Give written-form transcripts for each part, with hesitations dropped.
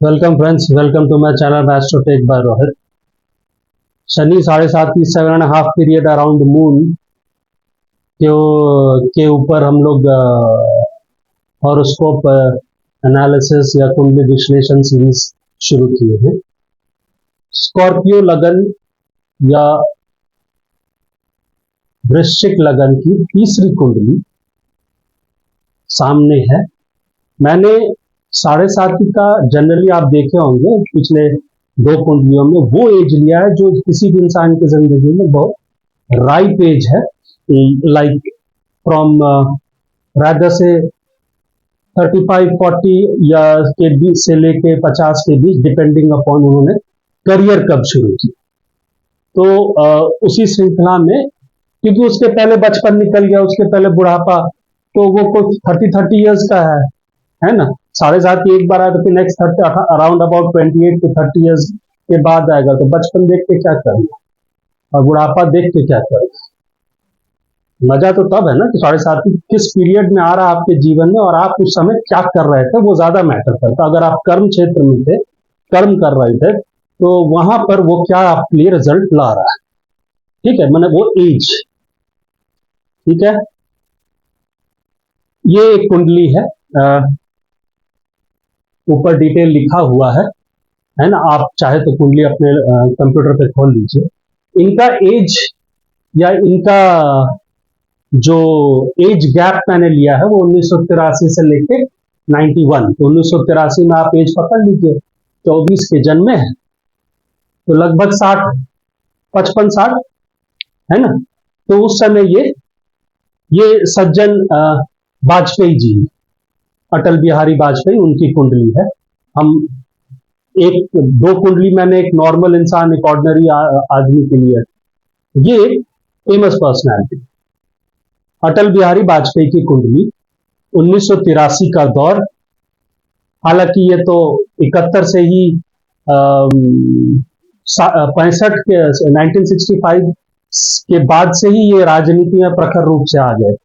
Welcome friends, welcome to my channel Astrotech by Rohit. Shani 7.5 की 7.5 period around moon के ऊपर हम लोग हॉरोस्कोप एनालिसिस या कुंडली विश्लेषण सीरीज शुरू किए हैं। स्कॉर्पियो लगन या वृश्चिक लगन की तीसरी कुंडली सामने है। मैंने 7.5 का जनरली आप देखे होंगे पिछले दो कुंडलियों में वो एज लिया है जो किसी भी इंसान की जिंदगी में बहुत राइट एज है, लाइक फ्रॉम रादर से 35-40 या के बीच से लेके 50 के बीच, डिपेंडिंग अपॉन उन्होंने करियर कब शुरू की। तो उसी श्रृंखला में, क्योंकि उसके पहले बचपन निकल गया, उसके पहले बुढ़ापा, तो वो कुछ 30 ईयर्स का है ना। 7.5 की एक बार आया तो फिर next 30 around about 28 to 30 years के बाद आएगा। तो बचपन देख के क्या करना और बुढ़ापा देख के क्या करना। मजा तो तब है ना कि 7.5 किस पीरियड में आ रहा है आपके जीवन में और आप उस समय क्या कर रहे थे, वो ज्यादा मैटर करता। अगर आप कर्म क्षेत्र में थे, कर्म कर रहे थे, तो वहां पर वो क्या आपके लिए रिजल्ट ला रहा है। ठीक है, मैंने वो एज, ठीक है। ये एक कुंडली है, ऊपर डिटेल लिखा हुआ है ना। आप चाहे तो कुंडली अपने कंप्यूटर पे खोल लीजिए। इनका एज या इनका जो एज गैप मैंने लिया है वो 1983 से लेके 91। तो 1983 में आप एज पकड़ लीजिए, 24 के जन्मे हैं, तो लगभग 60, 55-60 है ना। तो उस समय ये सज्जन वाजपेयी जी, अटल बिहारी वाजपेयी, उनकी कुंडली है। हम एक दो कुंडली मैंने एक नॉर्मल इंसान, एक ऑर्डिनरी आदमी के लिए, ये फेमस पर्सनैलिटी अटल बिहारी वाजपेयी की कुंडली 1983 का दौर। हालांकि ये तो 71 से ही 65 के 1965 के बाद से ही ये राजनीति में प्रखर रूप से आ गए।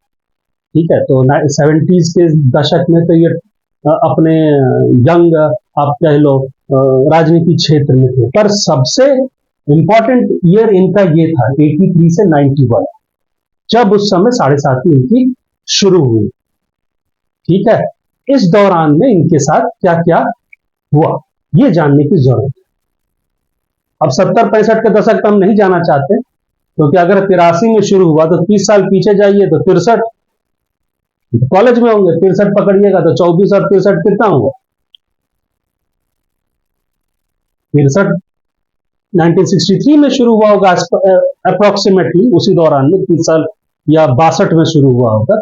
ठीक है, तो 70s के दशक में तो ये अपने यंग, आप कह लो, राजनीति क्षेत्र में थे। पर सबसे इंपॉर्टेंट ईयर इनका ये था 83 से 91, जब उस समय 7.5 इनकी शुरू हुई। ठीक है, इस दौरान में इनके साथ क्या क्या हुआ ये जानने की जरूरत है। अब 70-65 के दशक तक हम नहीं जाना चाहते, क्योंकि अगर 83 में शुरू हुआ तो 30 साल पीछे जाइए तो 63 कॉलेज में होंगे, 63 पकड़िएगा तो 24 और 63 कितना हुआ, 63 1963 में शुरू हुआ होगा अप्रोक्सीमेटली, उसी दौरान में 30 साल या 62 में शुरू हुआ होगा।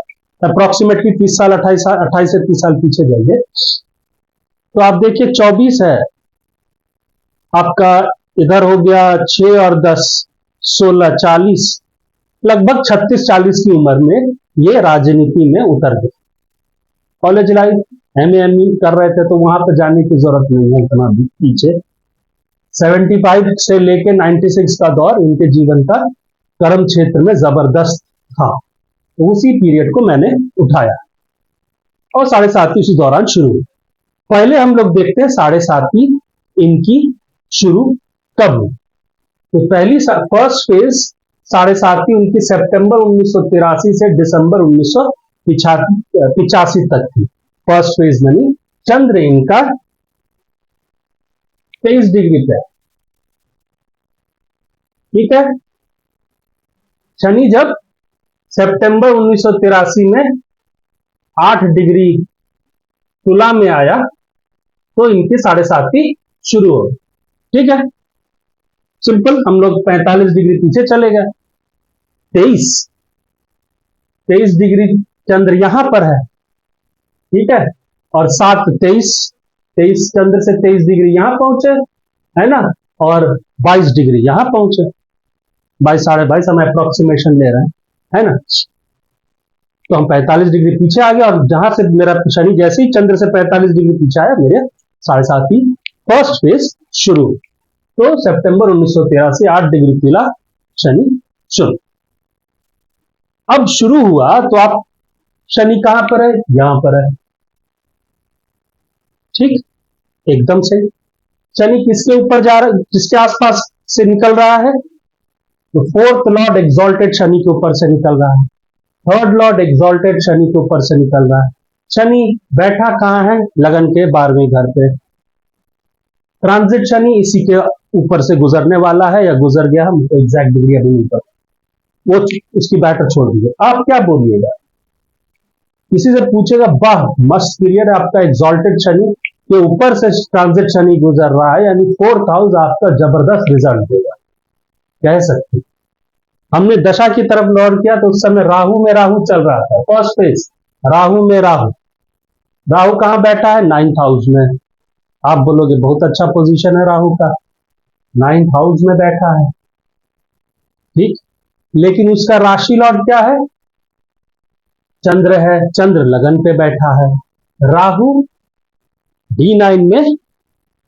अप्रोक्सीमेटली 30 साल, 28 से 30 साल पीछे जाइए तो आप देखिए 24 है आपका, इधर हो गया 6 और 10 16 40, लगभग 36-40 की उम्र में ये राजनीति में उतर गए। कॉलेज लाइफ एमए कर रहे थे तो वहां पर जाने की जरूरत नहीं है इतना पीछे। 75 से लेके 96 का दौर इनके जीवन का कर्म क्षेत्र में जबरदस्त था। तो उसी पीरियड को मैंने उठाया और 7.5 उसी दौरान शुरू हुई। पहले हम लोग देखते हैं 7.5 इनकी शुरू कब हुई। तो पहली फर्स्ट फेज 7.5 उनकी सितंबर 1983 से दिसंबर 1985 तक थी। फर्स्ट फेज यानी चंद्र इनका 23 डिग्री पे, ठीक है। शनि जब सितंबर 1983 में 8 डिग्री तुला में आया तो इनकी 7.5 शुरू हो, ठीक है। सिंपल, हम लोग 45 डिग्री पीछे चले गए। 23 डिग्री चंद्र यहां पर है, ठीक है, और 7 23 चंद्र से 23 डिग्री यहां पहुंचे, है ना, और 22 डिग्री यहां पहुंचे। 22 22.5 हम अप्रोक्सीमेशन ले रहे हैं, है ना। तो हम 45 डिग्री पीछे आ गए और जहां से मेरा शनि जैसे ही चंद्र से 45 डिग्री पीछे आया, मेरे 7.5 फर्स्ट फेज शुरू। तो सितंबर 1983 8 डिग्री पीला शनि शुरू। अब शुरू हुआ तो आप शनि कहां पर है, यहां पर है, ठीक। एकदम से। शनि किसके ऊपर जा रहा है, किसके आसपास से निकल रहा है? तो फोर्थ लॉर्ड एग्जॉल्टेड शनि के ऊपर से निकल रहा है, थर्ड लॉर्ड एग्जॉल्टेड शनि के ऊपर से निकल रहा है। शनि बैठा कहां है? लगन के 12वें घर पे। ट्रांजिट शनि इसी के ऊपर से गुजरने वाला है या गुजर गया, हमको एग्जैक्ट डिग्री अभी नहीं पता, वो उसकी बैटर छोड़ दीजिए। आप क्या बोलिएगा? किसी से पूछेगा, वाह मस्त पीरियड है आपका, एग्जॉल्टेड शनि के ऊपर से ट्रांजिट शनि गुजर रहा है, यानी फोर्थ हाउस आपका जबरदस्त रिजल्ट देगा, कह सकते। हमने दशा की तरफ लौट किया तो उस समय राहु में राहु चल रहा था, फर्स्ट फेज राहु में राहु। राहु कहां बैठा है? 9th हाउस में। आप बोलोगे बहुत अच्छा पोजीशन है राहु का, 9th हाउस में बैठा है, ठीक। लेकिन उसका राशि लॉर्ड क्या है? चंद्र है, चंद्र लगन पे बैठा है। राहु D9 में,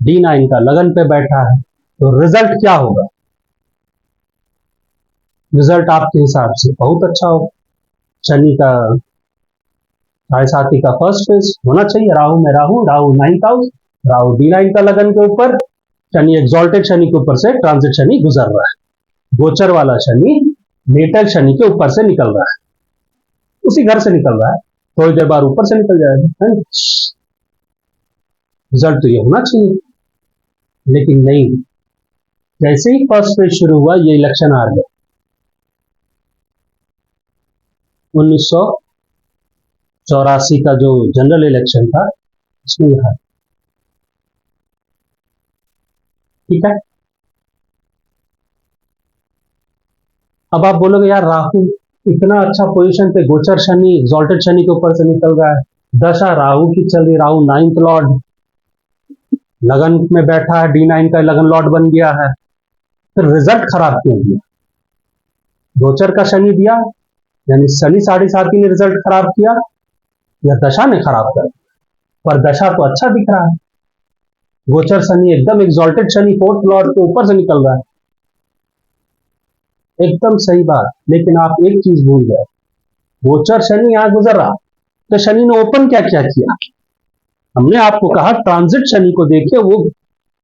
D9 का लगन पे बैठा है, तो रिजल्ट क्या होगा? रिजल्ट आपके हिसाब से बहुत अच्छा होगा। शनि का साढ़े साथी का फर्स्ट फेज होना चाहिए, राहु में Rahu, Rahu 9th house, Rahu D9 का लगन के ऊपर, शनि एग्जॉल्टेड शनि के ऊपर से ट्रांजिट शनि गुजर रहा है, गोचर वाला शनि नेटल शनि के ऊपर से निकल रहा है, उसी घर से निकल रहा है, थोड़ी देर बाद ऊपर से निकल जाएगा, है। रिजल्ट तो ये होना चाहिए, लेकिन नहीं। जैसे ही फर्स्ट फेज शुरू हुआ, ये इलेक्शन हार गया। 1984 का जो जनरल इलेक्शन था, इसमें ये हार, ठीक है। अब आप बोलोगे यार राहु इतना अच्छा पोजीशन पे, गोचर शनि एग्जॉल्टेड शनि के ऊपर से निकल रहा है, दशा राहु की चल रही, राहु 9th लॉर्ड लगन में बैठा है, D9 का लगन लॉर्ड बन गया है, फिर रिजल्ट खराब क्यों दिया? गोचर का शनि दिया, यानी शनि साढ़े साथी ने रिजल्ट खराब किया, या दशा ने खराब कर दिया? पर दशा तो अच्छा दिख रहा है, गोचर शनि एकदम एग्जॉल्टेड शनि फोर्थ लॉर्ड के ऊपर से निकल रहा है, एकदम सही बात। लेकिन आप एक चीज भूल गए, गोचर शनि यहां गुजर रहा, तो शनि ने ओपन क्या क्या किया? हमने आपको कहा ट्रांजिट शनि को देखिए, वो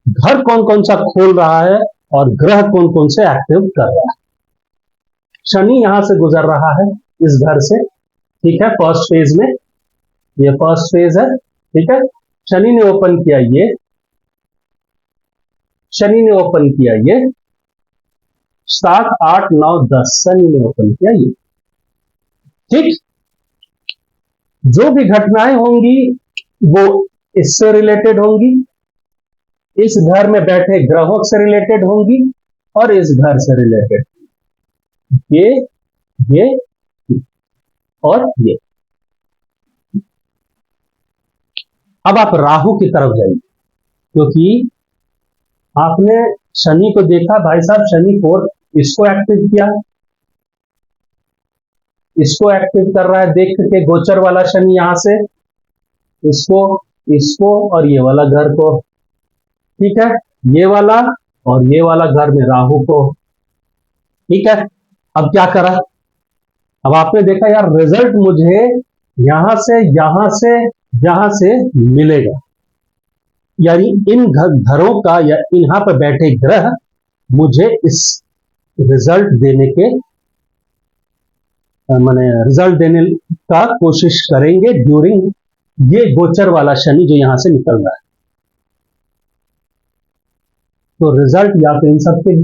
घर कौन कौन सा खोल रहा है और ग्रह कौन कौन से एक्टिव कर रहा है। शनि यहां से गुजर रहा है, इस घर से, ठीक है, फर्स्ट फेज में, ये फर्स्ट फेज है, ठीक है। शनि ने ओपन किया ये, शनि ने ओपन किया ये 7, 8, 9, 10, शनि ने ओपन किया ये, ठीक। जो भी घटनाएं होंगी वो इससे रिलेटेड होंगी, इस घर में बैठे ग्रहों से रिलेटेड होंगी, और इस घर से रिलेटेड, ये और ये। अब आप राहु की तरफ जाइए, क्योंकि आपने शनि को देखा, भाई साहब शनि फोर्थ, इसको एक्टिव किया, इसको एक्टिव कर रहा है, देख के गोचर वाला शनि यहां से इसको, इसको और ये वाला घर को, ठीक है, ये वाला और ये वाला घर में राहु को, ठीक है। अब क्या करा? अब आपने देखा यार रिजल्ट मुझे यहां से यहां से यहां से मिलेगा, यानी इन घरों का या यहां पर बैठे ग्रह मुझे इस रिजल्ट देने के, माने रिजल्ट देने का कोशिश करेंगे ड्यूरिंग ये गोचर वाला शनि जो यहां से निकल रहा है। तो रिजल्ट या तो इन सबके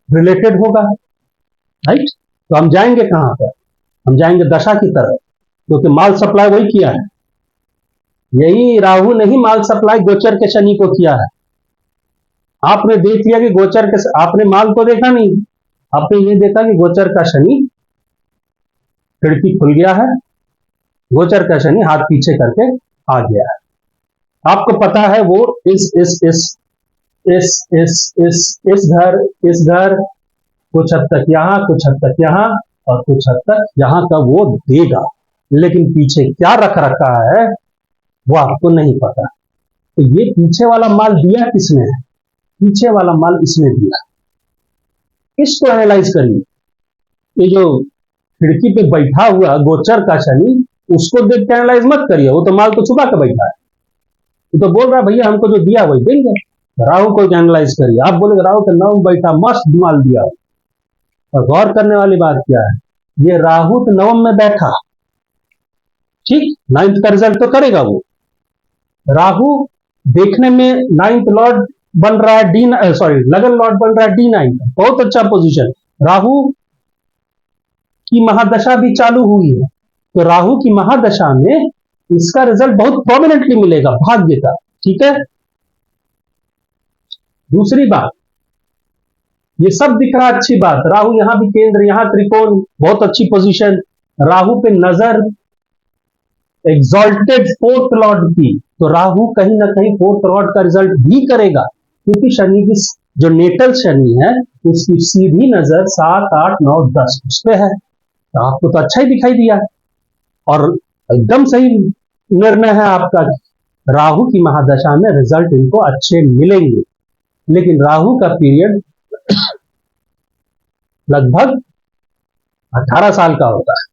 रिलेटेड होगा, राइट। तो हम जाएंगे कहां पर? हम जाएंगे दशा की तरफ, क्योंकि माल सप्लाई वही किया है, यही राहु ने ही माल सप्लाई गोचर के शनि को किया है। आपने देख लिया कि गोचर के, आपने माल को देखा नहीं, आपने ये देखा कि गोचर का शनि खिड़की खुल गया है, गोचर का शनि हाथ पीछे करके आ गया है। आपको पता है वो इस घर कुछ हद तक यहां, कुछ हद तक यहां और कुछ हद तक यहां का वो देगा, लेकिन पीछे क्या रख रखा है वो आपको नहीं पता। तो ये पीछे वाला माल दिया किसने है? पीछे वाला माल इसने दिया। इसको एनालाइज करिए, ये जो खिड़की पे बैठा हुआ गोचर का शनि, उसको देख के एनालाइज मत करिए, वो तो माल तो छुपा के बैठा है, ये तो बोल रहा है भैया हमको जो दिया वही देंगे। राहु को एनालाइज करिए, आप बोलेंगे राहु का नवम बैठा मस्त माल दिया, और गौर करने वाली बात क्या है, ये राहु तो नवम में बैठा, ठीक, नाइन्थ का रिजल्ट तो करेगा वो। राहु देखने में नाइन्थ लॉर्ड बन रहा है डी, सॉरी लगन लॉर्ड बन रहा है D9, बहुत अच्छा पोजीशन। राहु की महादशा भी चालू हुई है, तो राहु की महादशा में इसका रिजल्ट बहुत प्रोमिनेंटली मिलेगा भाग्य का, ठीक है। दूसरी बात, ये सब दिख रहा अच्छी बात, राहु यहां भी केंद्र, यहां त्रिकोण, बहुत अच्छी पोजीशन, राहु पे नजर एग्जॉल्टेड फोर्थ लॉर्ड की, तो राहु कहीं ना कहीं फोर्थ लॉर्ड का रिजल्ट भी करेगा, क्योंकि शनि की जो नेटल शनि है उसकी सीधी नजर 7, 8, 9, 10 उस पे है, तो आपको तो अच्छा ही दिखाई दिया, और एकदम सही निर्णय है आपका। राहु की महादशा में रिजल्ट इनको अच्छे मिलेंगे, लेकिन राहु का पीरियड लगभग 18 साल का होता है,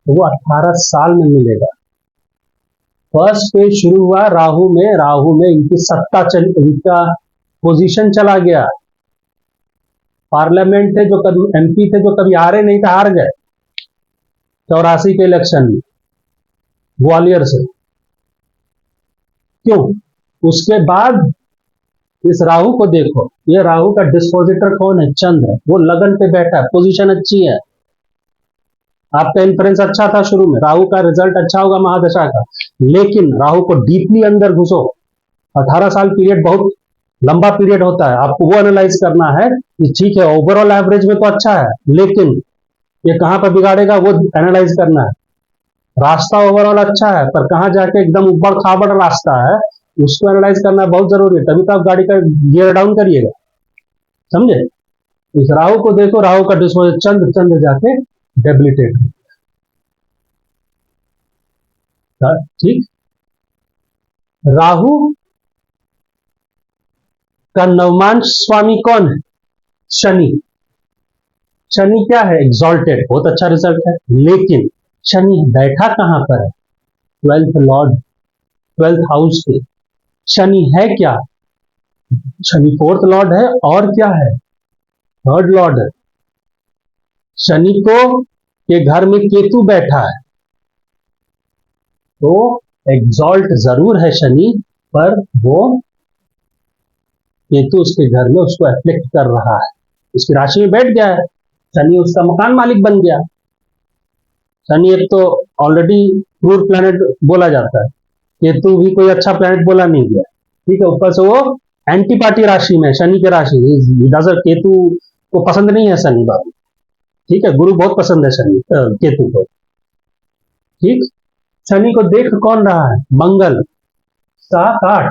तो वो 18 साल में मिलेगा। फर्स्ट पे शुरू हुआ राहु में इनकी सत्ता इनका पोजीशन चला गया, पार्लियामेंट थे जो कभी MP थे जो कभी हारे नहीं थे, हार गए 84 के इलेक्शन में ग्वालियर से, क्यों? उसके बाद इस राहु को देखो, ये राहु का डिस्पोजिटर कौन है? चंद्र, वो लगन पे बैठा है, पोजीशन अच्छी है, आपका इंफ्लुएंस अच्छा था शुरू में, राहु का रिजल्ट अच्छा होगा महादशा का, लेकिन राहु को डीपली अंदर घुसो, 18 साल पीरियड बहुत लंबा पीरियड होता है, आपको वो एनालाइज करना है कि ठीक है ओवरऑल एवरेज में तो अच्छा है, लेकिन ये कहां पर बिगाड़ेगा वो एनालाइज करना है। रास्ता ओवरऑल अच्छा है, पर कहां जाके एकदम ऊबड़ खाबड़ रास्ता है उसको एनालाइज करना बहुत जरूरी है, तभी तो आप गाड़ी का गियर डाउन करिएगा, समझे। इस राहु को देखो, राहु का डिस्पोजल चंद्र जाके डेबिलिटेट, ठीक। राहु का नवमांश स्वामी कौन है? शनि। शनि क्या है? एग्जॉल्टेड, बहुत अच्छा रिजल्ट है, लेकिन शनि बैठा कहां पर है? 12th लॉर्ड, 12th हाउस पे। शनि है क्या? शनि 4th लॉर्ड है, और क्या है? 3rd लॉर्ड है। शनि को के घर में केतु बैठा है, तो एग्जॉल्ट जरूर है शनि, पर वो केतु उसके घर में उसको एफ्लेक्ट कर रहा है, उसकी राशि में बैठ गया है, शनि उसका मकान मालिक बन गया। शनि एक तो ऑलरेडी क्रूर प्लैनेट बोला जाता है, केतु भी कोई अच्छा प्लैनेट बोला नहीं गया, ठीक है, ऊपर से वो एंटीपार्टी राशि में, शनि की राशि, केतु को पसंद नहीं है शनि बाबू, ठीक है, गुरु बहुत पसंद है शनि केतु को, ठीक। शनि को देख कौन रहा है? मंगल, 7, 8,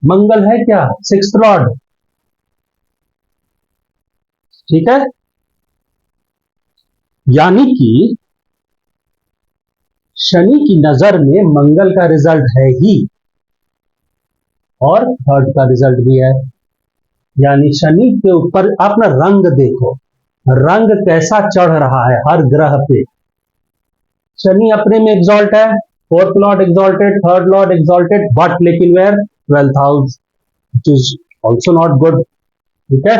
मंगल है क्या? 6th लॉर्ड, ठीक है, यानी कि शनि की नजर में मंगल का रिजल्ट है ही, और 3rd का रिजल्ट भी है, यानी शनि के ऊपर आप ना रंग देखो, रंग कैसा चढ़ रहा है हर ग्रह पे। शनि अपने में एग्जॉल्ट है, 4th lord exalted, 3rd lord exalted, but लेकिन where 12th house, which is also not good, ठीक है।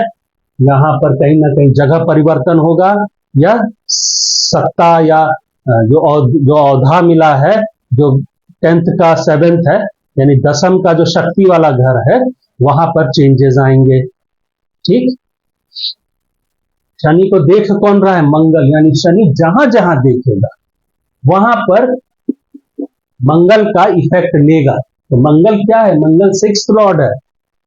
यहां पर कहीं ना कहीं जगह परिवर्तन होगा, या सत्ता, या जो औधा मिला है, जो 10th का 7th है, यानी 10th का जो शक्ति वाला घर है, वहां पर चेंजेस आएंगे, ठीक। शनि को देख कौन रहा है? मंगल, यानी शनि जहां जहां देखेगा वहां पर मंगल का इफेक्ट लेगा। तो मंगल क्या है? मंगल 6th लॉर्ड है,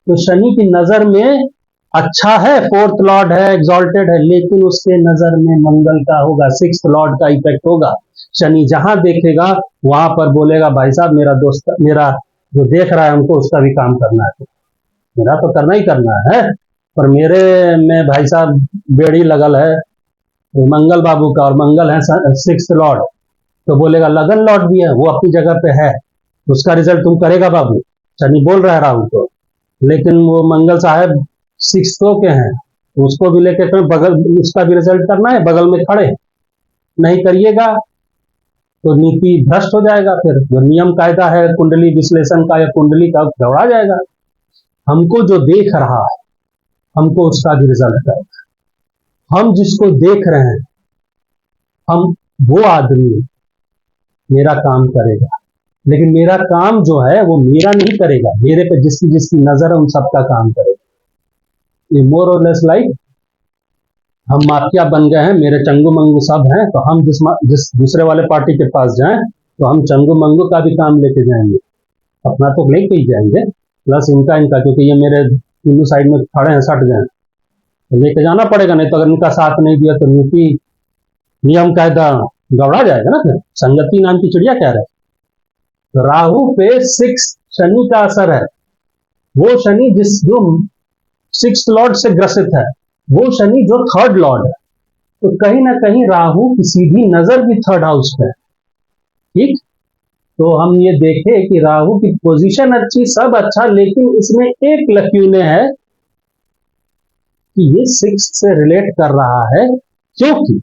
तो शनि की नजर में अच्छा है, 4th लॉर्ड है, एग्जॉल्टेड है, लेकिन उसके नजर में मंगल का होगा, 6th लॉर्ड का इफेक्ट होगा। शनि जहां देखेगा वहां पर बोलेगा भाई साहब मेरा दोस्त, मेरा जो देख रहा है हमको उसका भी काम करना है, मेरा तो करना ही करना है, पर मेरे में भाई साहब बेड़ी लगल है मंगल बाबू का, और मंगल है 6th लॉर्ड, तो बोलेगा लगन लॉर्ड भी है, वो अपनी जगह पे है, उसका रिजल्ट तुम करेगा बाबू, शनि बोल रहा है राहु को, लेकिन वो मंगल साहब 6th के हैं, तो उसको भी लेकर बगल, उसका भी रिजल्ट करना है, बगल में खड़े नहीं करिएगा, तो नीति भ्रष्ट हो जाएगा, फिर जो नियम कायदा है कुंडली विश्लेषण का या कुंडली का गड़बड़ा जाएगा। हमको जो देख रहा है हमको उसका भी रिजल्ट करेगा। हम जिसको देख रहे हैं हम वो आदमी मेरा काम करेगा, लेकिन मेरा काम जो है वो मेरा नहीं करेगा, मेरे पे जिसकी जिसकी नजर है उन सबका काम करेगा। ये मोर और लेस लाइक हम माफिया बन गए हैं, मेरे चंगू मंगू सब हैं, तो हम जिस दूसरे वाले पार्टी के पास जाएं तो हम चंगू मंगू का भी काम लेके जाएंगे, अपना तो लेके ही जाएंगे, प्लस इनका क्योंकि ये मेरे तीनों साइड में खड़े हैं, सट गए, तो लेके जाना पड़ेगा, नहीं तो अगर इनका साथ नहीं दिया तो नीति नियम कायदा गड़बड़ा जाएगा ना। फिर संगति नाम की चिड़िया क्या रहे। तो राहु पे 6 शनि का असर है। वो शनि जो 6th लॉर्ड से ग्रसित है, वो शनि जो 3rd लॉर्ड है, तो कहीं ना कहीं राहु की सीधी नजर भी 3rd हाउस पे है। ठीक, तो हम ये देखें कि राहु की पोजीशन अच्छी, सब अच्छा, लेकिन इसमें एक लक्यूने है कि ये 6 से रिलेट कर रहा है, क्योंकि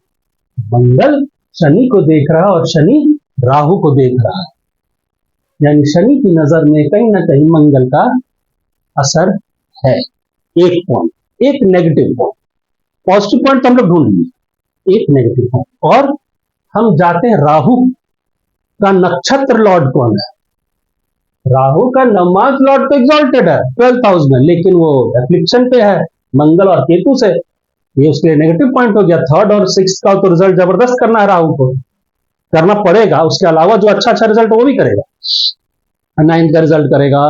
मंगल शनि को देख रहा है और शनि राहु को देख रहा है, यानी शनि की नजर में कहीं ना कहीं मंगल का असर है। एक पॉइंट, एक नेगेटिव पॉइंट, पॉजिटिव पॉइंट तो हम लोग ढूंढ लिए, एक नेगेटिव पॉइंट। और हम जाते हैं राहु का नक्षत्र लॉर्ड कौन है। राहु का नवमांश लॉर्ड तो एग्जॉल्टेड है 12th हाउस में, लेकिन वो एफ्लिक्शन पे है मंगल और केतु से, ये उसके नेगेटिव पॉइंट हो गया। 3rd और 6th का तो रिजल्ट जबरदस्त करना है, राहु को करना पड़ेगा, उसके अलावा जो अच्छा अच्छा रिजल्ट वो भी करेगा, 9 का रिजल्ट करेगा,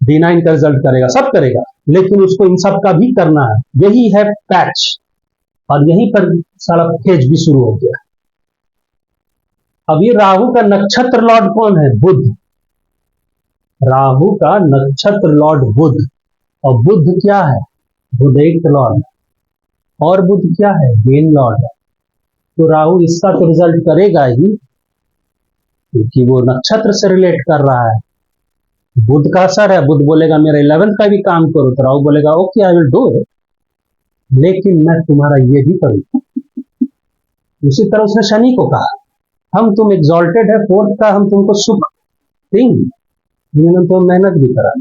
D9 का रिजल्ट करेगा, सब करेगा, लेकिन उसको इन सब का भी करना है। यही है पैच, और यहीं पर सारा फेज भी शुरू हो गया। अब ये राहु का नक्षत्र लॉर्ड कौन है, बुध। राहु का नक्षत्र लॉर्ड बुध, और बुध क्या है, बुध 8th लॉर्ड, और बुध क्या है, मेन लॉर्ड है। तो राहु इसका तो रिजल्ट करेगा ही, क्योंकि वो नक्षत्र से रिलेट कर रहा है। बुध का असर है, बुध बोलेगा मेरा 11th का भी काम करो, तो राहु बोलेगा okay I will do it, लेकिन मैं तुम्हारा ये भी करूंगा। उसी तरह उसने शनि को कहा, हम तुम एग्जॉल्टेड है 4th का, हम तुमको सुख देंगे, जिन्होंने तुम मेहनत भी करा।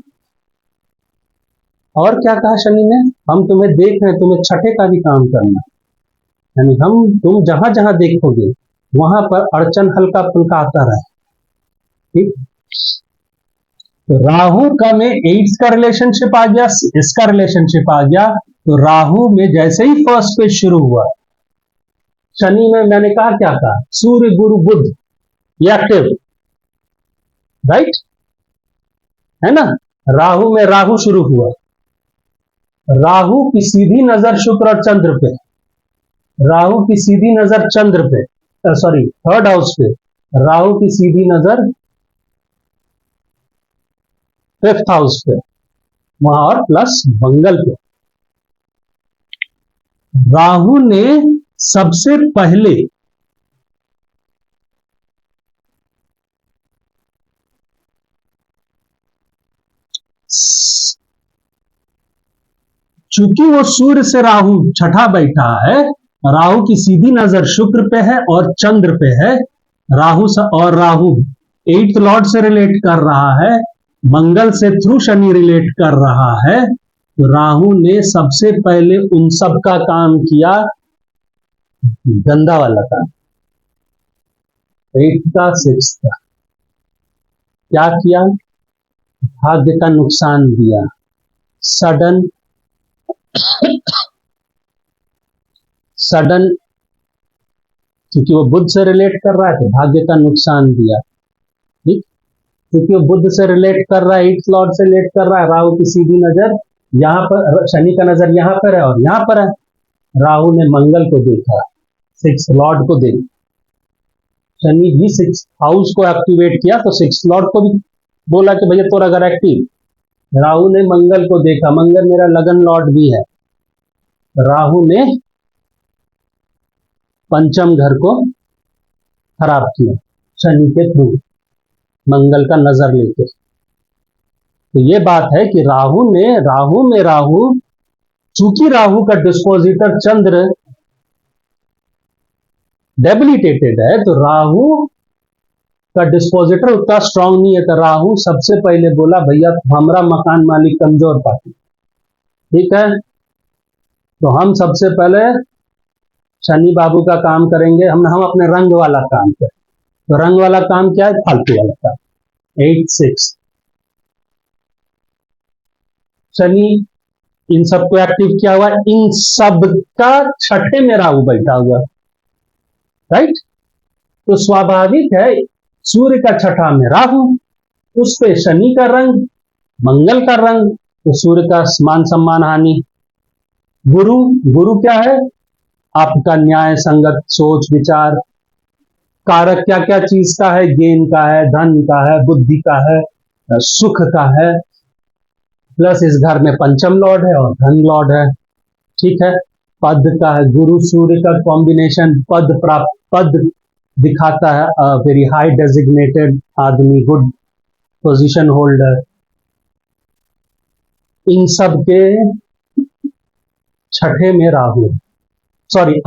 और क्या कहा शनि ने, हम तुम्हें देख रहे हैं, तुम्हें 6ठे का भी काम करना, यानी तुम जहां जहां देखोगे वहां पर अड़चन हल्का फुल्का आता रहे। ठीक, तो राहु का में 8th का रिलेशनशिप आ गया, इसका रिलेशनशिप आ गया, तो राहु में जैसे ही फर्स्ट पेज शुरू हुआ, शनि में मैंने कहा क्या कहा, सूर्य गुरु बुध, ये एक्टिव, राइट है ना। राहु में राहु शुरू हुआ, राहु की सीधी नजर शुक्र और चंद्र पे, राहु की सीधी नजर चंद्र पे, सॉरी 3rd हाउस पे, राहु की सीधी नजर 5th हाउस पे, वहां और प्लस मंगल पे। राहु ने सबसे पहले चूंकि वो सूर्य से राहु 6ठा बैठा है, राहु की सीधी नजर शुक्र पे है और चंद्र पे है, राहु 8th लॉर्ड से रिलेट कर रहा है, मंगल से थ्रू शनि रिलेट कर रहा है, तो राहु ने सबसे पहले उन सब का काम किया, गंदा वाला काम, 8th का 6th का क्या किया, भाग्य का नुकसान दिया, सडन क्योंकि वो बुध से रिलेट कर रहा है तो भाग्य का नुकसान दिया। ठीक, क्योंकि वो बुध से रिलेट कर रहा है, 8th लॉर्ड से रिलेट कर रहा है, राहु की सीधी नजर यहां पर, शनि का नजर यहां पर है और यहां पर है। राहु ने मंगल को देखा, 6th लॉर्ड को देखा, शनि भी 6th हाउस को एक्टिवेट किया, तो 6th लॉर्ड को भी बोला कि भैया तोरा अगर एक्टिव। राहु ने मंगल को देखा, मंगल मेरा लगन लॉर्ड भी है, राहु ने पंचम घर को खराब किया शनि के थ्रू, मंगल का नजर लेके। तो ये बात है कि राहु चूंकि राहु का डिस्पोजिटर चंद्र डेबिलिटेटेड है, तो राहु का डिस्पोजिटर उतना स्ट्रांग नहीं है, तो राहु सबसे पहले बोला भैया हमारा मकान मालिक कमजोर पार्टी, ठीक है, तो हम सबसे पहले शनि बाबू का काम करेंगे, हम अपने रंग वाला काम करें। तो रंग वाला काम क्या है? फालतू वाला काम। 8-6 शनि इन सबको एक्टिव किया हुआ, इन सब का छठे में राहु बैठा हुआ, राइट। तो स्वाभाविक है सूर्य का छठा में राहु, उस पे शनि का रंग, मंगल का रंग, तो सूर्य का मान सम्मान हानि। गुरु, गुरु क्या है? आपका न्याय संगत सोच विचार कारक, क्या क्या चीज का है? ज्ञान का है, धन का है, बुद्धि का है, सुख का है, प्लस इस घर में पंचम लॉर्ड है और धन लॉर्ड है, ठीक है। पद का है, गुरु सूर्य का कॉम्बिनेशन पद प्राप्त, पद दिखाता है, वेरी हाई डेजिग्नेटेड आदमी, गुड पोजीशन होल्डर। इन सब के छठे में राहु, सॉरी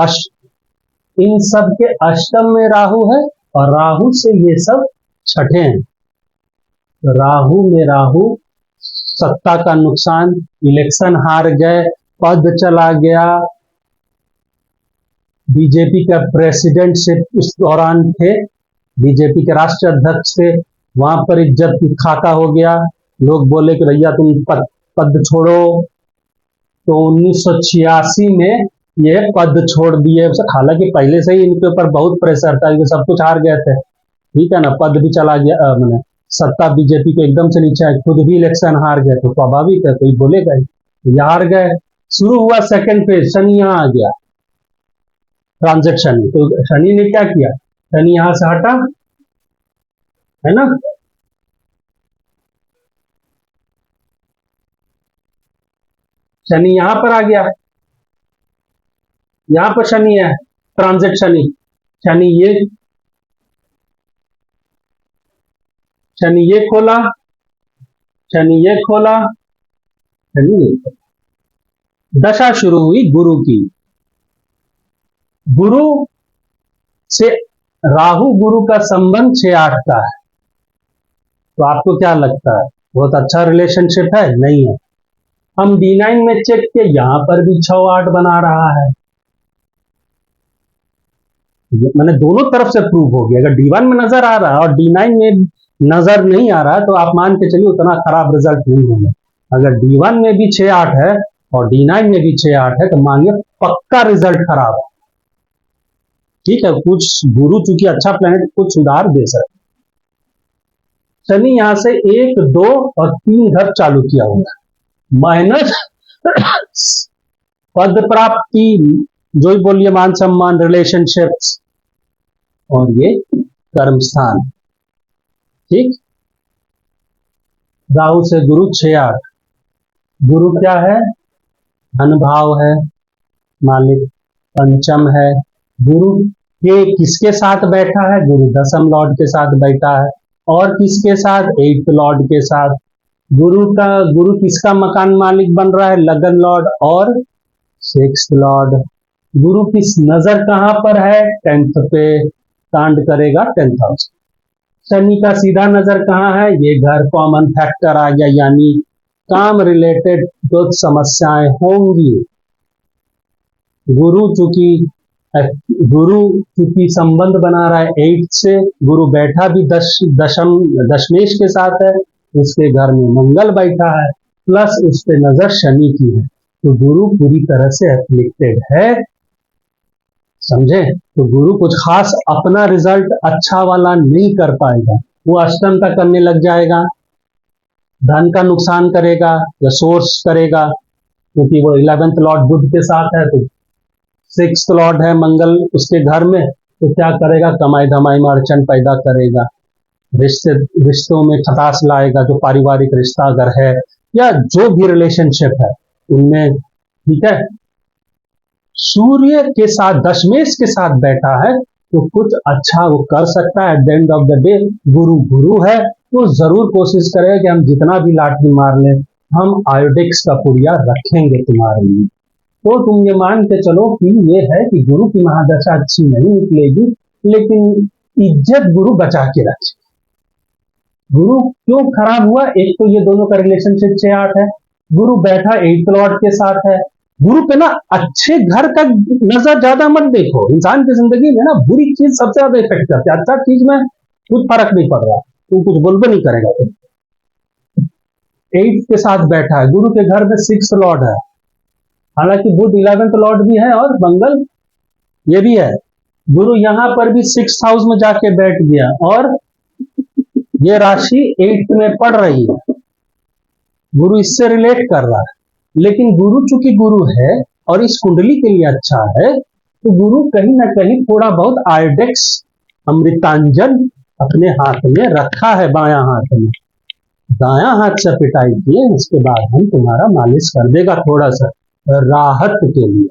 इन सब के अष्टम में राहु है और राहु से ये सब छठे हैं। तो राहु में राहु, सत्ता का नुकसान, इलेक्शन हार गए, पद चला गया, बीजेपी का प्रेसिडेंट से उस दौरान थे, बीजेपी के राष्ट्रीय अध्यक्ष थे, वहां पर इज्जत की खाका हो गया, लोग बोले कि भैया तुम पद छोड़ो, तो 1986 में ये पद छोड़ दिए। हालांकि पहले से ही इनके ऊपर बहुत प्रेशर था, ये सब कुछ हार गए थे, ठीक है ना, पद भी चला गया, मैंने सत्ता बीजेपी के एकदम से नीचे है, खुद भी इलेक्शन हार गए, तो स्वाभाविक है कोई बोलेगा ही, ये हार गए। शुरू हुआ सेकंड फेज, शनि यहां आ गया, ट्रांजेक्शन, तो शनि ने क्या किया? शनि यहां से हटा, है ना, शनि यहां पर आ गया, यहां पर शनि है, ट्रांजिट शनि, शनि ये खोला, शनि ये खोला, शनि ये खोला। दशा शुरू हुई गुरु की, गुरु से राहु गुरु का संबंध 6-8 का है, तो आपको क्या लगता है बहुत अच्छा रिलेशनशिप है? नहीं है। हम D9 में चेक किए, यहां पर भी 6-8 बना रहा है, मैंने दोनों तरफ से प्रूव हो गया। अगर D1 में नजर आ रहा है और D9 में नजर नहीं आ रहा है, तो आप मान के चलिए उतना खराब रिजल्ट नहीं होगा। अगर D1 में भी 6-8 है और D9 में भी 6-8 है, तो मानिए पक्का रिजल्ट खराब है, ठीक है। कुछ गुरु चूंकि अच्छा प्लैनेट कुछ सुधार दे सकते, शनि यहां से 1, 2 और 3 घर चालू किया होगा, माइनस पद प्राप्ति, जो ही बोलिए, मान सम्मान, रिलेशनशिप्स, और ये कर्म स्थान, ठीक। राहु से गुरु 6-8, गुरु क्या है? धन भाव है, मालिक पंचम है। गुरु के किसके साथ बैठा है? गुरु दशम लॉर्ड के साथ बैठा है, और किसके साथ? 8th लॉर्ड के साथ। गुरु किसका मकान मालिक बन रहा है? लगन लॉर्ड और 6th लॉर्ड। गुरु किस नजर कहां पर है? 10th पे, कांड करेगा 10th हाउस। शनि का सीधा नजर कहां है? ये घर कॉमन फैक्टर आ गया, यानी काम रिलेटेड कुछ समस्याएं होंगी। गुरु चूंकि संबंध बना रहा है 8 से, गुरु बैठा भी दशमेश के साथ है, उसके घर में मंगल बैठा है, प्लस उस पे नजर शनि की है, तो गुरु पूरी तरह से एफ्लिक्टेड है, समझे। तो गुरु कुछ खास अपना रिजल्ट अच्छा वाला नहीं कर पाएगा, वो अष्टम का करने लग जाएगा, धन का नुकसान करेगा या सोर्स करेगा, क्योंकि वो 11th लॉर्ड बुध के साथ है, तो 6th लॉर्ड है मंगल उसके घर में, तो क्या करेगा? कमाई धमाई में अड़चन पैदा करेगा, रिश्तों में खटास लाएगा, जो पारिवारिक रिश्ता अगर है या जो भी रिलेशनशिप है उनमें, ठीक है। सूर्य के साथ दशमेश के साथ बैठा है, तो कुछ अच्छा वो कर सकता है। At the end of the day गुरु है, तो जरूर कोशिश करें कि हम जितना भी लाठी मार लें, हम आयोडिक्स का पुड़िया रखेंगे तुम्हारे लिए। तो तुम ये मान के चलो कि ये है कि गुरु की महादशा अच्छी नहीं निकलेगी, लेकिन इज्जत गुरु बचा के रखे। गुरु क्यों खराब हुआ? एक तो ये दोनों का रिलेशनशिप 6-8 है, गुरु बैठा 8th लॉर्ड के साथ है। गुरु पे ना अच्छे घर का नजर ज्यादा मत देखो। इंसान की जिंदगी में ना बुरी चीज सबसे ज्यादा इफेक्ट करती है, अच्छा चीज में कुछ फर्क नहीं पड़ रहा, तू कुछ बोलबो नहीं करेगा। तुम 8th के साथ बैठा है, गुरु के घर में 6th लॉर्ड है, हालांकि बुध 11th लॉर्ड भी है और मंगल ये भी है। गुरु यहां पर भी 6th हाउस में जाके बैठ गया और ये राशि 8th में पड़ रही है, गुरु इससे रिलेट कर रहा है। लेकिन गुरु चूंकि गुरु है और इस कुंडली के लिए अच्छा है, तो गुरु कहीं ना कहीं थोड़ा बहुत आयोडेक्स अमृतांजन अपने हाथ में रखा है, बायां हाथ में। दायां हाथ से पिटाई किए, उसके बाद हम तुम्हारा मालिश कर देगा थोड़ा सा राहत के लिए।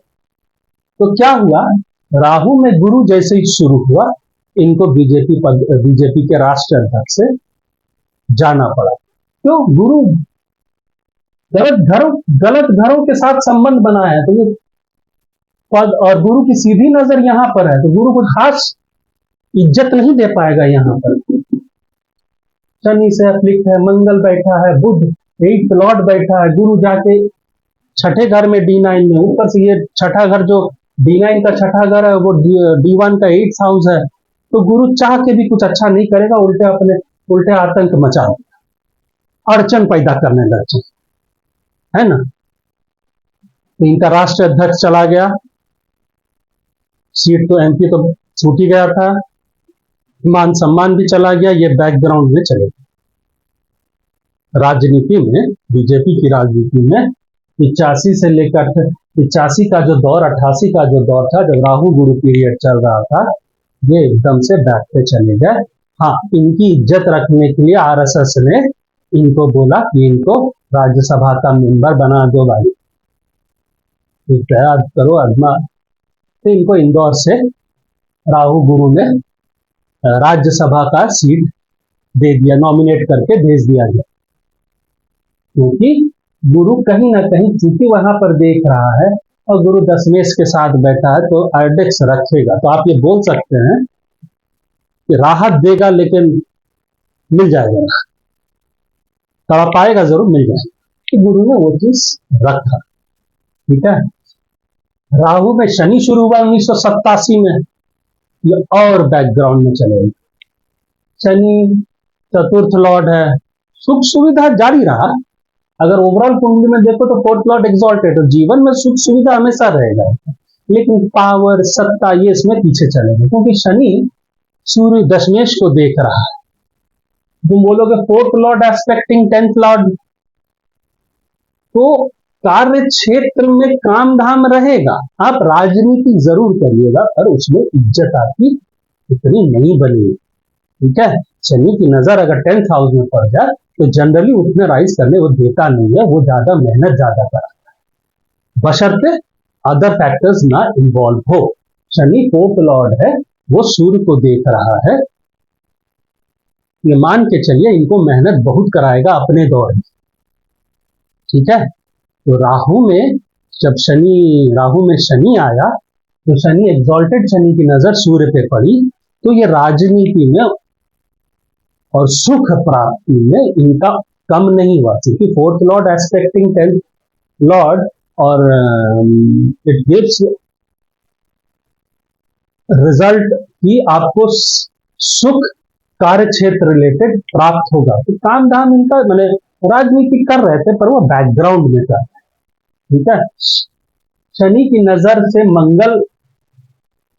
तो क्या हुआ, राहु में गुरु जैसे ही शुरू हुआ, इनको बीजेपी के राष्ट्रीय अध्यक्ष से जाना पड़ा। क्यों? गुरु गलत घरों के साथ संबंध बनाया है, तो ये पद और गुरु की सीधी नजर यहां पर है, तो गुरु को खास इज्जत नहीं दे पाएगा। यहां पर शनि से अफ्लिक्ट है, मंगल बैठा है, बुध 8th लॉर्ड बैठा है, गुरु जाके 6ठे घर में D9 में, ऊपर से ये छठा घर जो D9 का छठा घर है वो D1 का 8th हाउस है। तो गुरु चाह के भी कुछ अच्छा नहीं करेगा, उल्टे आतंक मचा, अड़चन पैदा करने लगे, है ना। तो इनका राष्ट्र अध्यक्ष चला गया, सीट तो MP तो छूट ही गया था, मान सम्मान भी चला गया, ये बैकग्राउंड में चले गए। राजनीति में, बीजेपी की राजनीति में 85 से लेकर 85 का जो दौर, 88 का जो दौर था, जब राहु गुरु पीरियड चल रहा था, ये एकदम से बैक पे चले गए। हाँ, इनकी इज्जत रखने के लिए RSS ने इनको बोला कि इनको राज्यसभा का मेंबर बना दो भाई, याद करो अदमा। तो इनको इंदौर से राहु गुरु ने राज्यसभा का सीट दे दिया, नॉमिनेट करके भेज दिया गया। क्योंकि गुरु कहीं ना कहीं चूंकि वहां पर देख रहा है और गुरु दशमेश के साथ बैठा है, तो आयोडेक्स रखेगा। तो आप ये बोल सकते हैं कि राहत देगा, लेकिन मिल जाएगा, तड़ा पाएगा जरूर, मिल जाएगा। कि गुरु ने वो चीज रखा, ठीक है। राहु में शनि शुरू हुआ 1987 में, ये और बैकग्राउंड में चले। शनि 4th लॉर्ड है, सुख सुविधा जारी रहा। अगर ओवरऑल कुंडली में देखो तो 4th लॉर्ड एग्जॉल्टेड, तो जीवन में सुख सुविधा हमेशा रहेगा, लेकिन पावर, सत्ता, ये इसमें पीछे चलेगा, क्योंकि शनि सूर्य दशमेश को देख रहा है। तुम बोलोगे 4th Lord expecting 10th Lord, तो कार्य क्षेत्र में काम धाम रहेगा, आप राजनीति जरूर करिएगा, पर उसमें इज्जत आपकी इतनी नहीं बनेगी, ठीक है। शनि की नजर अगर 10th हाउस में पड़ जाए तो जनरली उतने राइज करने वो देता नहीं है, वो ज्यादा मेहनत ज्यादा करता है, बशर्ते अदर फैक्टर्स ना इन्वॉल्व हो। शनि 4th लॉर्ड है, वो सूर्य को देख रहा है, ये मान के चलिए इनको मेहनत बहुत कराएगा अपने दौर में, ठीक है। तो राहु में जब राहु में शनि आया, तो शनि एग्जॉल्टेड शनि की नजर सूर्य पे पड़ी, तो ये राजनीति में और सुख प्राप्ति में इनका कम नहीं हुआ, क्योंकि 4th Lord expecting 10th Lord, और इट गिव्स रिजल्ट कि आपको सुख कार्य क्षेत्र रिलेटेड प्राप्त होगा। तो काम धाम इनका, मैंने राजनीति कर रहे थे पर वो बैकग्राउंड में था, ठीक है। शनि की नजर से मंगल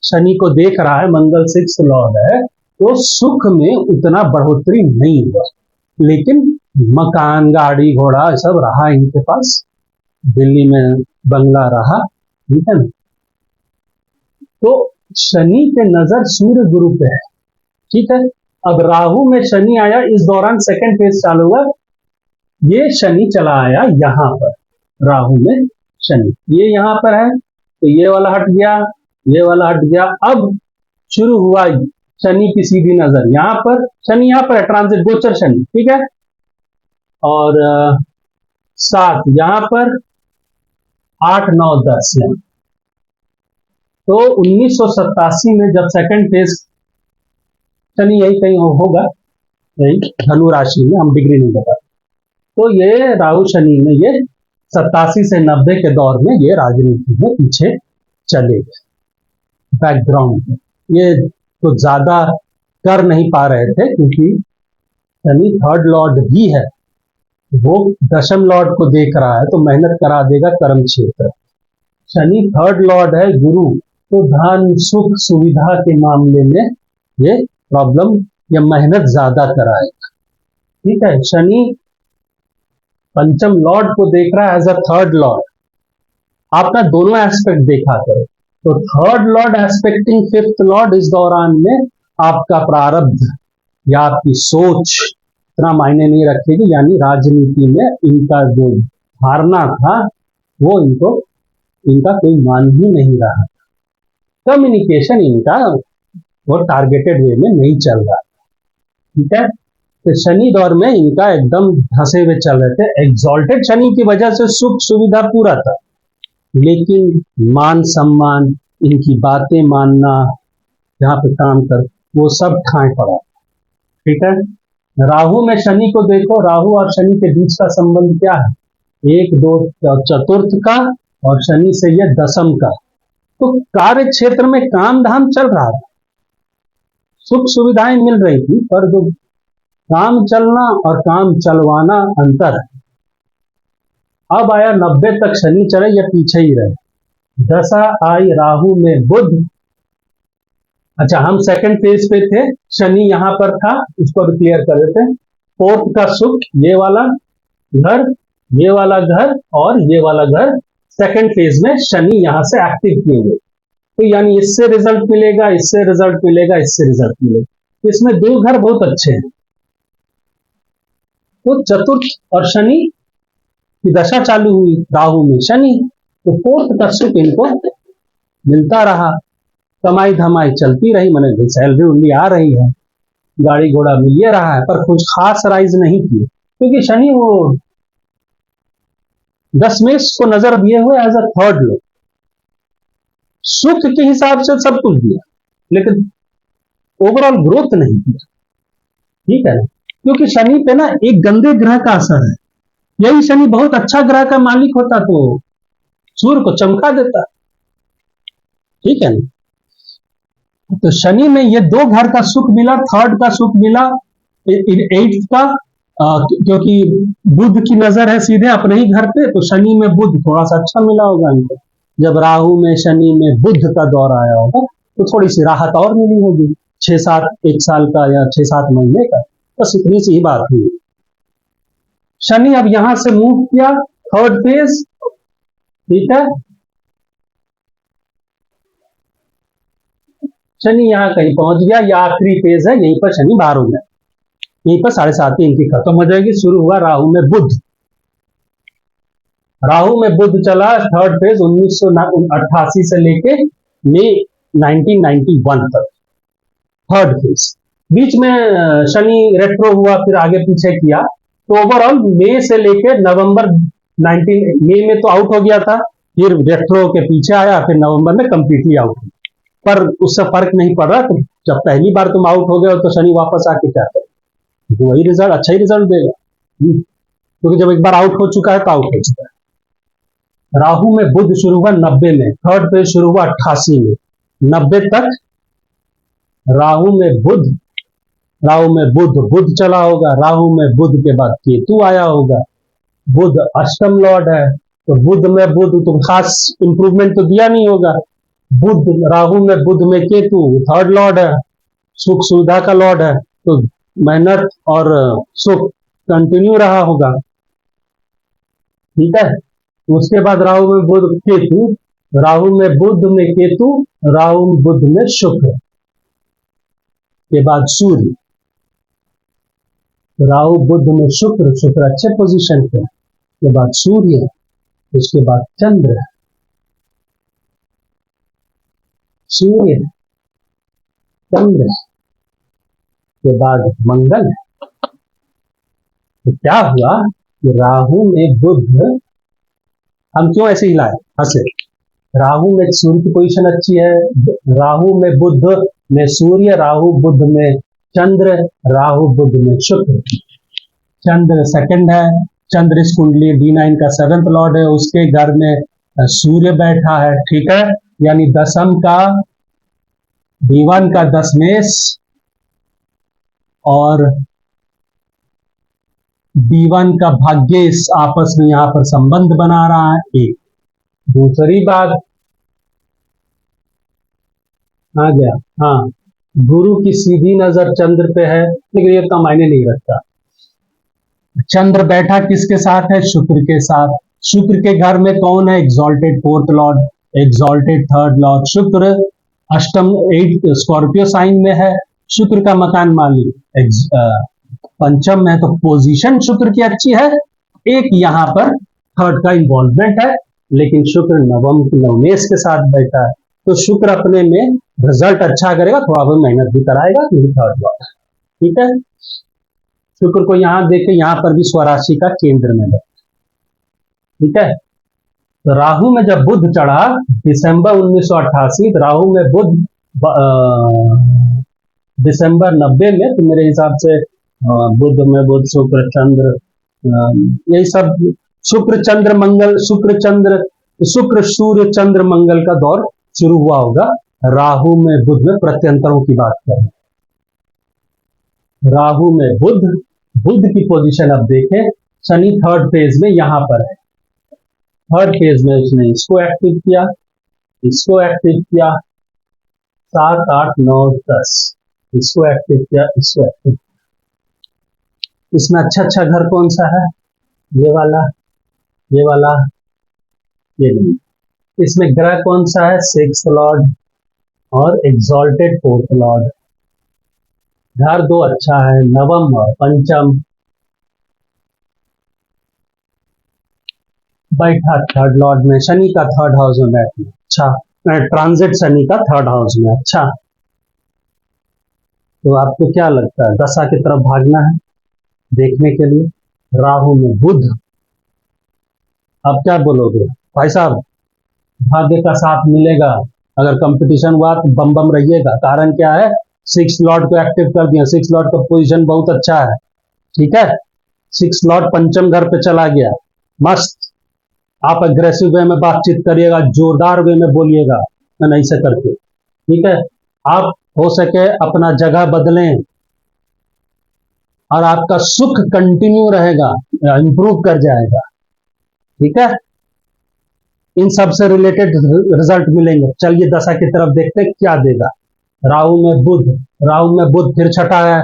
शनि को देख रहा है, मंगल 6th लॉर्ड है, तो सुख में उतना बढ़ोतरी नहीं हुआ, लेकिन मकान, गाड़ी, घोड़ा सब रहा इनके पास, दिल्ली में बंगला रहा, ठीक है ना। तो शनि के नजर सूर्य गुरु पे है, ठीक है। अब राहु में शनि आया, इस दौरान सेकंड फेज चालू हुआ, ये शनि चला आया यहां पर, राहु में शनि, ये यहां पर है, तो ये वाला हट गया, ये वाला हट गया। अब शुरू हुआ शनि की सीधी नजर यहां पर, शनि यहां पर है, ट्रांजिट गोचर शनि, ठीक है। और 7 यहां पर, 8, 9, 10 यहां। तो 1987 में जब सेकंड फेज शनि यही कहीं होगा, यही धनु राशि में, हम डिग्री नहीं बता। तो ये राहु शनि में ये 87 से 90 के दौर में ये राजनीति में पीछे चले गए, बैकग्राउंड में ये तो ज्यादा कर नहीं पा रहे थे, क्योंकि शनि थर्ड लॉर्ड भी है, वो दशम लॉर्ड को देख रहा है तो मेहनत करा देगा कर्म क्षेत्र। शनि थर्ड लॉर्ड है गुरु, तो धन सुख सुविधा के मामले में ये प्रॉब्लम या मेहनत ज्यादा कराएगा। ठीक है, शनि पंचम लॉर्ड को देख रहा है एज अ थर्ड लॉर्ड। आपका दोनों एस्पेक्ट देखा करो, तो third Lord expecting fifth Lord इस दौरान में आपका प्रारब्ध या आपकी सोच इतना मायने नहीं रखेगी, यानी राजनीति में इनका जो धारणा था वो इनका कोई मान ही नहीं रहा। कम्युनिकेशन इनका वो टारगेटेड वे में नहीं चल रहा। ठीक है, तो शनि दौर में इनका एकदम धंसे हुए चल रहे थे। एग्जॉल्टेड शनि की वजह से सुख सुविधा पूरा था, लेकिन मान सम्मान, इनकी बातें मानना, जहां पे काम कर, वो सब ठाए पड़ा। ठीक है, राहु में शनि को देखो, राहु और शनि के बीच का संबंध क्या है? 1 2 चतुर्थ का, और शनि से यह दशम का। तो कार्य क्षेत्र में काम धाम चल रहा था, सुख सुविधाएं मिल रही थी, पर जो काम चलना और काम चलवाना अंतर है। अब आया 90 तक शनि चले या पीछे ही रहे, दशा आई राहु में बुध। अच्छा, हम सेकंड फेज पे थे, शनि यहां पर था, इसको भी क्लियर कर देते हैं। फोर्थ का सुख, ये वाला घर, ये वाला घर और ये वाला घर, सेकंड फेज में शनि यहां से एक्टिव किए हुए, तो यानी इससे रिजल्ट मिलेगा, इससे रिजल्ट मिलेगा, इससे रिजल्ट मिलेगा। इसमें 2 घर बहुत अच्छे हैं। तो चतुर्थ और शनि की दशा चालू हुई राहु में शनि, तो फोर्थ का सुख इनको मिलता रहा, कमाई धमाई चलती रही, मैंने सैलरी उनकी आ रही है, गाड़ी घोड़ा मिल ये रहा है, पर कुछ खास राइज नहीं की, क्योंकि शनि वो दशमेश को नजर दिए हुए एज अ थर्ड लॉर्ड। सुख के हिसाब से सब कुछ दिया, लेकिन ओवरऑल ग्रोथ नहीं दिया। ठीक है ना, क्योंकि शनि पे ना एक गंदे ग्रह का असर है। यही शनि बहुत अच्छा ग्रह का मालिक होता तो सूर्य को चमका देता। ठीक है ना, तो शनि में ये 2 घर का सुख मिला, थर्ड का सुख मिला, 8th का, क्योंकि बुध की नजर है सीधे अपने ही घर पे, तो शनि में बुध थोड़ा सा अच्छा मिला होगा इनको। जब राहु में शनि में बुध का दौर आया होगा तो थोड़ी सी राहत और मिली होगी, 6-7 1 साल का या 6-7 महीने का, बस इतनी सी ही बात हुई। शनि अब यहां से मूव किया थर्ड फेज। ठीक है, शनि यहां कहीं पहुंच गया, या आखिरी फेज है, यहीं पर शनि बाहर हो गया, यहीं पर 7.5 इनकी खत्म हो जाएगी। शुरू हुआ राहु में बुध। राहु में बुध चला थर्ड फेज 1988 से लेके मई 1991 तक, थर्ड फेज। बीच में शनि रेट्रो हुआ, फिर आगे पीछे किया, तो ओवरऑल मई से लेके नवंबर 19 मई में तो आउट हो गया था, फिर रेट्रो के पीछे आया, फिर नवंबर में कंप्लीटली आउट हुआ, पर उससे फर्क नहीं पड़ रहा। तो जब पहली बार तुम आउट हो गए हो तो शनि वापस आके क्या करे, तो वही रिजल्ट, अच्छा ही रिजल्ट देगा, क्योंकि जब एक बार आउट हो चुका है तो आउट हो चुका है। राहु में बुध शुरू हुआ 90 में, थर्ड फेज शुरू हुआ 88 में, 90 तक राहु में बुध, बुध चला होगा। राहु में बुध के बाद केतु आया होगा, बुध अष्टम लॉर्ड है, तो बुध में बुध तो खास इंप्रूवमेंट तो दिया नहीं होगा। बुध, राहु में बुध में केतु थर्ड लॉर्ड है, सुख सुविधा का लॉर्ड है, तो मेहनत और सुख कंटिन्यू रहा होगा। ठीक है, उसके बाद राहु में बुध केतु, राहु में बुध में केतु, राहु बुध में शुक्र, के बाद सूर्य, राहु बुध में शुक्र, शुक्र अच्छे पोजीशन पे, के बाद सूर्य, उसके बाद चंद्र, सूर्य चंद्र के बाद मंगल। तो क्या हुआ कि राहु में बुध, हम क्यों ऐसे हिलाए हंसे, राहु में सूर्य की पोजीशन अच्छी है, राहु में बुध में सूर्य, राहु बुध में चंद्र राहु बुध में शुक्र, चंद्र सेकंड है, चंद्र इस कुंडली D9 का 7th लॉर्ड है, उसके घर में सूर्य बैठा है, ठीक है, यानी दशम का D1 का दशमेश और D1 का भाग्येश आपस में यहां पर संबंध बना रहा है। एक दूसरी बात आ गया, हाँ, गुरु की सीधी नजर चंद्र पे है, लेकिन ये तो मायने नहीं रखता। चंद्र बैठा किसके साथ है? शुक्र के साथ। शुक्र के घर में कौन है? Exalted 4th lord, exalted 3rd Lord. शुक्र अष्टम 8 स्कॉर्पियो साइन में है, शुक्र का मकान मालिक पंचम है, तो पोजीशन शुक्र की अच्छी है। एक यहां पर थर्ड का इन्वॉल्वमेंट है, लेकिन शुक्र नवमेश के साथ बैठा है, तो शुक्र अपने में रिजल्ट अच्छा करेगा, थोड़ा बहुत मेहनत भी कराएगा, क्योंकि 3rd लॉर्ड, ठीक है। शुक्र को यहां देखे, यहां पर भी स्वराशि का केंद्र में है, ठीक है। तो राहु में जब बुध चढ़ा दिसंबर 1988, राहु में बुध दिसंबर 90 में, तो मेरे हिसाब से बुध में बुध शुक्र चंद्र यही सब शुक्र चंद्र मंगल शुक्र सूर्य चंद्र मंगल का दौर शुरू हुआ होगा। राहु में बुध में प्रत्यंतरों की बात करें, राहु में बुध की पोजीशन अब देखें, शनि 3rd फेज में यहां पर है, 3rd फेज में उसने इसको एक्टिव किया, इसको एक्टिव किया, 7 8 9 10 इसको एक्टिव किया, इसको एक्टिव किया। इसमें अच्छा घर कौन सा है? ये वाला, ये वाला, ये नहीं। इसमें ग्रह कौन सा है? 6th लॉर्ड और एग्जॉल्टेड 4th लॉर्ड। घर 2 अच्छा है, नवम और पंचम। बैठा 3rd लॉर्ड में, शनि का 3rd हाउस में बैठना अच्छा, ट्रांजिट शनि का 3rd हाउस में अच्छा। तो आपको क्या लगता है, दशा की तरफ भागना है देखने के लिए? राहु में बुध, अब क्या बोलोगे भाई साहब? भाग्य का साथ मिलेगा, अगर कंपटीशन हुआ तो बम बम रहिएगा। कारण क्या है? 6th लॉर्ड को एक्टिव कर दिया, 6th लॉर्ड का पोजीशन बहुत अच्छा है, ठीक है। 6th लॉर्ड पंचम घर पे चला गया, मस्त। आप अग्रेसिव वे में बातचीत करिएगा, जोरदार वे में बोलिएगा, मैं ऐसे करके, ठीक है। आप हो सके अपना जगह बदलें और आपका सुख कंटिन्यू रहेगा, इंप्रूव कर जाएगा, ठीक है। इन सब से रिलेटेड रिजल्ट मिलेंगे। चलिए दशा की तरफ देखते हैं क्या देगा। राहु में बुध फिर छठा है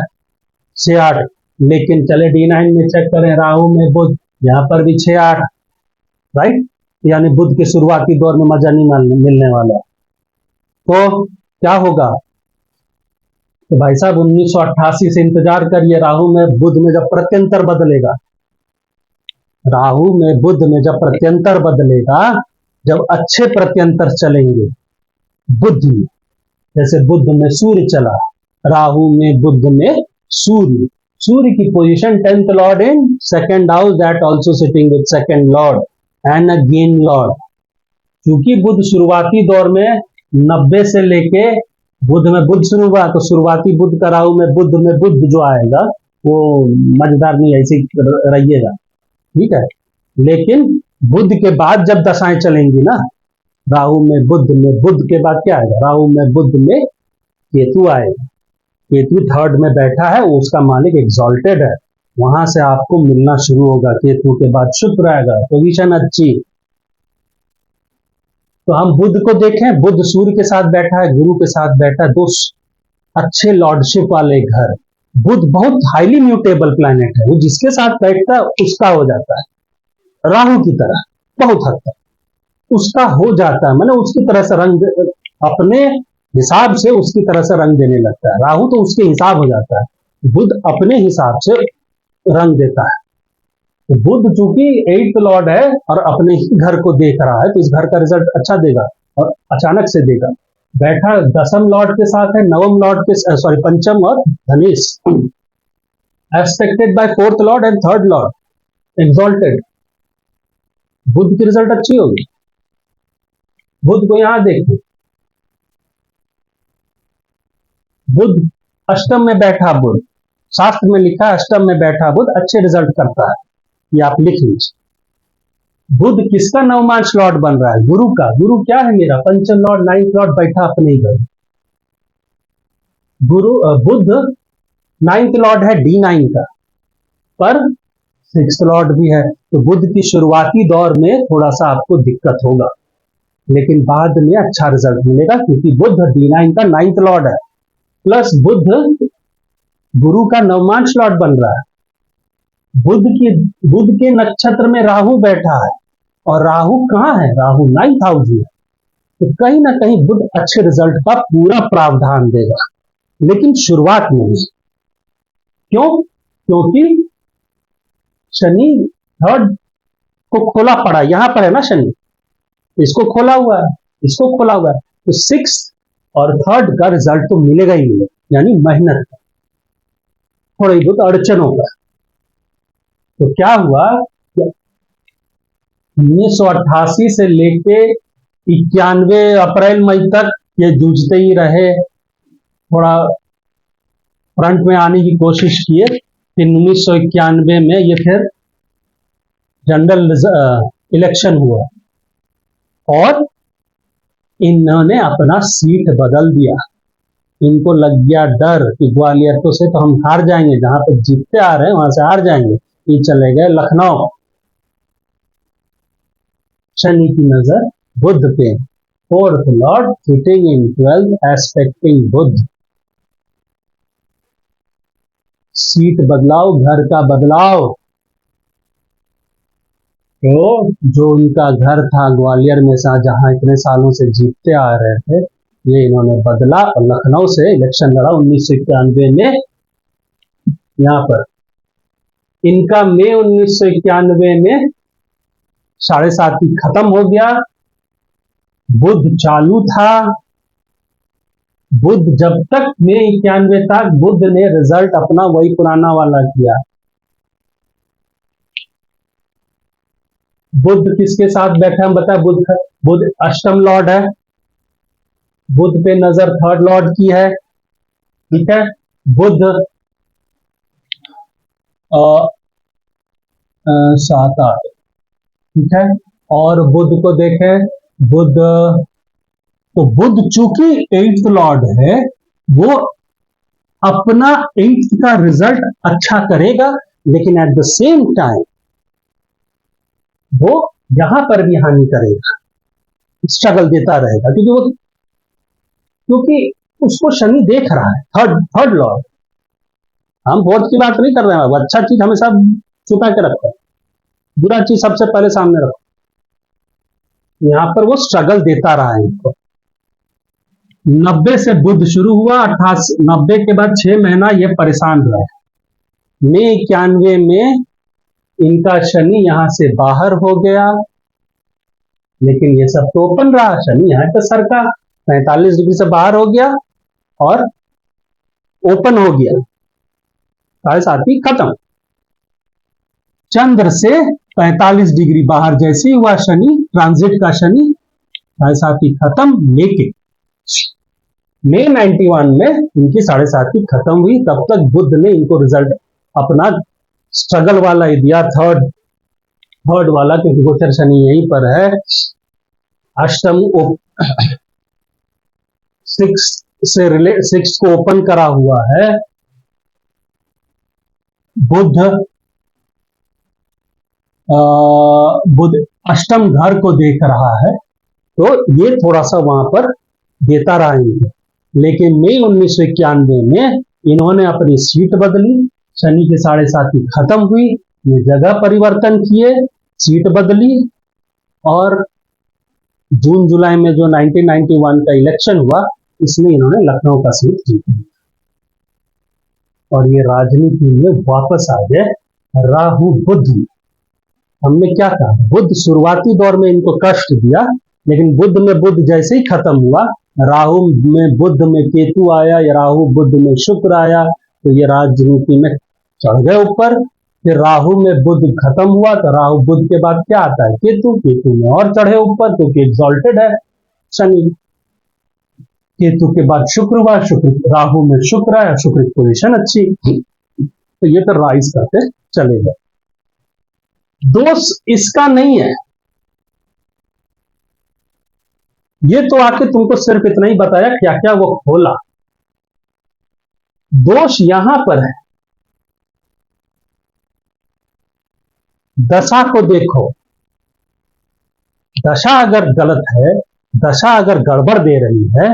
6 8, लेकिन चले D9 में चेक करें, राहु में बुध यहां पर भी 6 8, राइट, यानी बुध के शुरुआती दौर में मजा नहीं मिलने वाला। तो क्या होगा? तो भाई साहब 1988 से इंतजार करिए, राहु में बुध में जब प्रत्यंतर बदलेगा, राहु में बुध में जब प्रत्यंतर बदलेगा, जब अच्छे प्रत्यंतर चलेंगे बुध में, जैसे बुध में सूर्य चला, राहु में बुध में सूर्य की position 10th Lord in 2nd house, that also sitting with 2nd Lord and again Lord. क्योंकि बुध शुरुआती दौर में 90 से लेके बुध में बुध शुरू हुआ, तो शुरुआती बुध का राहु में बुध जो आएगा वो मजेदार नहीं, ऐसे रहिएगा, ठीक है। लेकिन बुध के बाद जब दशाएं चलेंगी ना, राहु में बुध के बाद क्या आएगा? राहु में बुध में केतु आएगा, केतु 3rd में बैठा है, उसका मालिक एग्जॉल्टेड है, वहां से आपको मिलना शुरू होगा। केतु के बाद शुक्र आएगा, पोजीशन अच्छी। तो हम बुध को देखें, बुध सूर्य के साथ बैठा है, गुरु के साथ बैठा है, 2 अच्छे लॉर्डशिप वाले घर। बुध बहुत हाईली म्यूटेबल प्लैनेट है, वो जिसके साथ बैठता है उसका हो जाता है, राहु की तरह बहुत हद तक उसका हो जाता है, मैंने उसकी तरह से रंग अपने हिसाब से उसकी तरह से रंग देने लगता है। राहु तो उसके हिसाब हो जाता है, बुध अपने हिसाब से रंग देता है। तो बुध चूंकि 8th लॉर्ड है और अपने ही घर को देख रहा है, तो इस घर का रिजल्ट अच्छा देगा और अचानक से देगा। बैठा 10th लॉर्ड के साथ है, नवम लॉर्ड के सॉरी पंचम और धनेश, aspected by 4th lord and 3rd lord, exalted. Budh की रिजल्ट अच्छी होगी। बुध को यहां देखिए, बुध अष्टम में बैठा बुध, शास्त्र में लिखा है अष्टम में बैठा बुध अच्छे रिजल्ट करता है, ये आप लिख लीजिए। बुध किसका नवमांश लॉर्ड बन रहा है? गुरु का। गुरु क्या है मेरा? पंचम लॉर्ड, नाइन्थ लॉर्ड बैठा अपने ही घर। गुरु बुध नाइन्थ लॉर्ड है D9 का, पर सिक्स्थ लॉर्ड भी है। तो बुध की शुरुआती दौर में थोड़ा सा आपको दिक्कत होगा, लेकिन बाद में अच्छा रिजल्ट मिलेगा, क्योंकि बुध D9 का नाइन्थ लॉर्ड है, प्लस बुध गुरु का नवमांश लॉर्ड बन रहा है। बुध के नक्षत्र में राहु बैठा है, और राहु कहाँ है? राहु 9th हाउस में। तो कहीं ना कहीं बुध अच्छे रिजल्ट का पूरा प्रावधान देगा, लेकिन शुरुआत में नहीं। क्यों? क्योंकि शनि थर्ड को खोला पड़ा, यहां पर है ना शनि, इसको खोला हुआ है, इसको खोला हुआ है, तो सिक्स और थर्ड का रिजल्ट तो मिलेगा ही मिलेगा, यानी मेहनत का, थोड़ी बहुत अड़चन होगा। तो क्या हुआ? 1988 से लेके 91 अप्रैल मई तक ये जूझते ही रहे, थोड़ा फ्रंट में आने की कोशिश किए। फिर 1991 में ये फिर जनरल इलेक्शन हुआ, और इन्होंने अपना सीट बदल दिया। इनको लग गया डर कि ग्वालियर तो से तो हम हार जाएंगे, जहां पर जीतते आ रहे हैं वहां से हार जाएंगे। ये चले गए लखनऊ। शनि की नजर बुध पे, fourth lord sitting in 12th aspecting Budh. Seat बदलाव, घर का बदलाव। तो जो उनका घर था ग्वालियर में, जहां इतने सालों से जीतते आ रहे थे, ये इन्होंने बदला और लखनऊ से इलेक्शन लड़ा 1991 में। यहां पर इनका मई 1991 में 7.5 खत्म हो गया। बुध चालू था। बुध जब तक मई 91 तक बुध ने रिजल्ट अपना वही पुराना वाला किया। बुध किसके साथ बैठा हम बता? बुध अष्टम लॉर्ड है, बुध पे नजर थर्ड लॉर्ड की है, ठीक है। बुध 7-8, ठीक है। और बुध को देखें, बुध तो बुध चूंकि 8th लॉर्ड है, वो अपना 8th का रिजल्ट अच्छा करेगा, लेकिन एट द सेम टाइम वो यहां पर भी हानि करेगा, स्ट्रगल देता रहेगा, क्योंकि उसको शनि देख रहा है, थर्ड लॉर्ड। हम फोर्थ की बात नहीं कर रहे हैं, वो अच्छा चीज हमेशा छुपा के रखो, बुरा चीज सबसे पहले सामने रखो। यहां पर वो स्ट्रगल देता रहा है इनको। 90 से बुध शुरू हुआ, 88 90 के बाद 6 महीना ये परेशान रहे। मई 91 में इनका शनि यहां से बाहर हो गया, लेकिन ये सब तो ओपन रहा। शनि यहां पर सरका 45 डिग्री से बाहर हो गया और ओपन हो गया, 7.5 खत्म। चंद्र से 45 डिग्री बाहर जैसे ही हुआ शनि, ट्रांजिट का शनि, 7.5 खत्म। लेकिन मई 91 में इनकी 7.5 खत्म हुई। तब तक बुध ने इनको रिजल्ट अपना स्ट्रगल वाला ही दिया, थर्ड वाला, क्योंकि गोचर शनि यहीं पर है। अष्टम 6 को ओपन करा हुआ है। बुध अष्टम घर को देख रहा है, तो ये थोड़ा सा वहां पर देता रहा इनको। लेकिन मई 1991 में इन्होंने अपनी सीट बदली, शनि की 7.5 खत्म हुई, ये जगह परिवर्तन किए, सीट बदली, और जून जुलाई में जो 1991 का इलेक्शन हुआ, इसमें इन्होंने लखनऊ का सीट जीत लिया और ये राजनीति में वापस आ गए। राहु बुध, हमने क्या कहा? बुध शुरुआती दौर में इनको कष्ट दिया, लेकिन बुध में बुध जैसे ही खत्म हुआ, राहु में बुध में केतु आया, या राहु बुध में शुक्र आया, तो ये राजनीति में चढ़ गए ऊपर। फिर राहु में बुध खत्म हुआ, तो राहु बुध के बाद क्या आता है? केतु। केतु में और चढ़े ऊपर, क्योंकि एग्जॉल्टेड है शनि। केतु के बाद शुक्र हुआ, शुक्र राहु में शुक्र है, शुक्र की पोजीशन अच्छी, तो ये तो राइज करते चलेगा। दोष इसका नहीं है, ये तो आके तुमको सिर्फ इतना ही बताया क्या क्या वो खोला। दोष यहां पर है, दशा को देखो, दशा अगर गलत है, दशा अगर गड़बड़ दे रही है,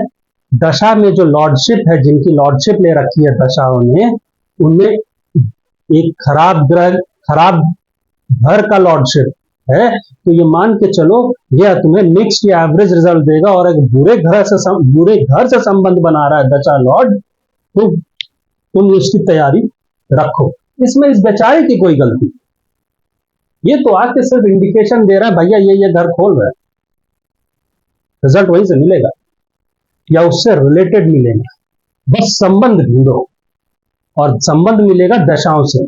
दशा में जो लॉर्डशिप है, जिनकी लॉर्डशिप ले रखी है दशाओं ने, उनमें एक खराब ग्रह, खराब घर का लॉर्डशिप है, तो ये मान के चलो यह तुम्हें मिक्स्ड या एवरेज रिजल्ट देगा। और एक बुरे घर से संबंध बना रहा है दशा लॉर्ड, तो तुम उसकी तैयारी रखो। इसमें इस बेचारे की कोई गलती, ये तो आके सिर्फ इंडिकेशन दे रहा है भैया ये घर खोल रहा है, रिजल्ट वहीं से मिलेगा या उससे रिलेटेड मिलेगा, बस संबंध ढूंढो और संबंध मिलेगा दशाओं से।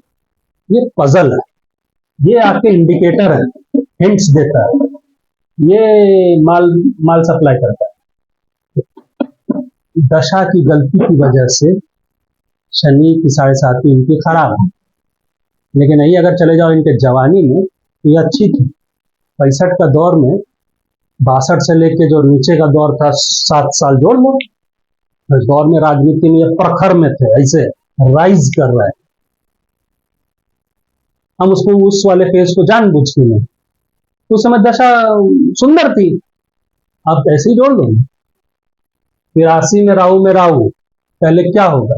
ये पजल है, ये आके इंडिकेटर है, हिंट्स देता है, ये माल सप्लाई करता है। दशा की गलती की वजह से शनि की 7.5 इनकी खराब है, लेकिन यही अगर चले जाओ इनके जवानी में तो ये अच्छी थी। 65 का दौर में 62 से लेके जो नीचे का दौर था 7 साल जोड़ लो, इस दौर में राजनीति में ये प्रखर में थे, ऐसे राइज कर रहा है। हम उसको उस वाले फेज को जानबूझ के नहीं, तो उस समय दशा सुंदर थी, आप ऐसे ही जोड़ लो। 83 में राहु पहले क्या होगा,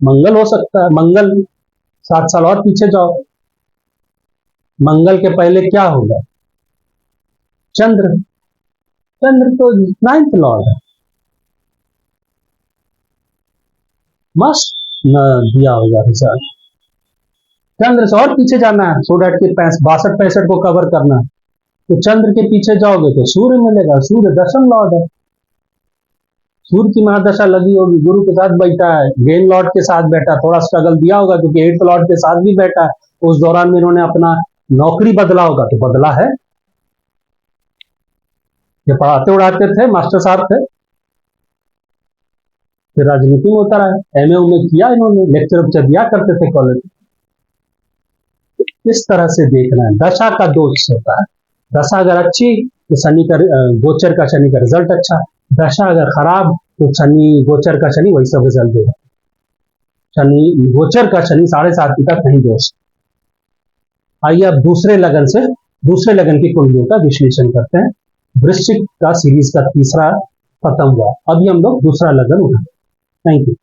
मंगल हो सकता है, मंगल 7 साल और पीछे जाओ, मंगल के पहले क्या होगा, चंद्र तो 9th लॉर्ड है, मस्त न दिया होगा रिजल्ट। चंद्र से और पीछे जाना है, सो डैट के 62-65 को कवर करना है, तो चंद्र के पीछे जाओगे तो सूर्य मिलेगा, सूर्य 10th लॉर्ड है, सूर्य की महादशा लगी होगी, गुरु के साथ बैठा है, गेन लॉर्ड के साथ बैठा, थोड़ा स्ट्रगल दिया होगा क्योंकि 8th लॉर्ड के साथ भी बैठा है, उस दौरान में इन्होंने अपना नौकरी बदला होगा, तो बदला है। ये पढ़ाते उड़ाते थे, मास्टर साहब थे, फिर राजनीति में उतर आए, MA किया इन्होंने, लेक्चर दिया करते थे कॉलेज। इस तरह से देखना है, दशा का दोष होता है। दशा अगर अच्छी तो शनि का गोचर का शनि का रिजल्ट अच्छा, दशा अगर खराब तो शनि गोचर का शनि वही सब रिजल्ट देगा। शनि गोचर का शनि 7.5 का कहीं दोष। आइए अब दूसरे लगन की कुंडलियों का विश्लेषण करते हैं। वृश्चिक का सीरीज का तीसरा खत्म हुआ, अभी हम लोग दूसरा लगन उठाते हैं। Thank you.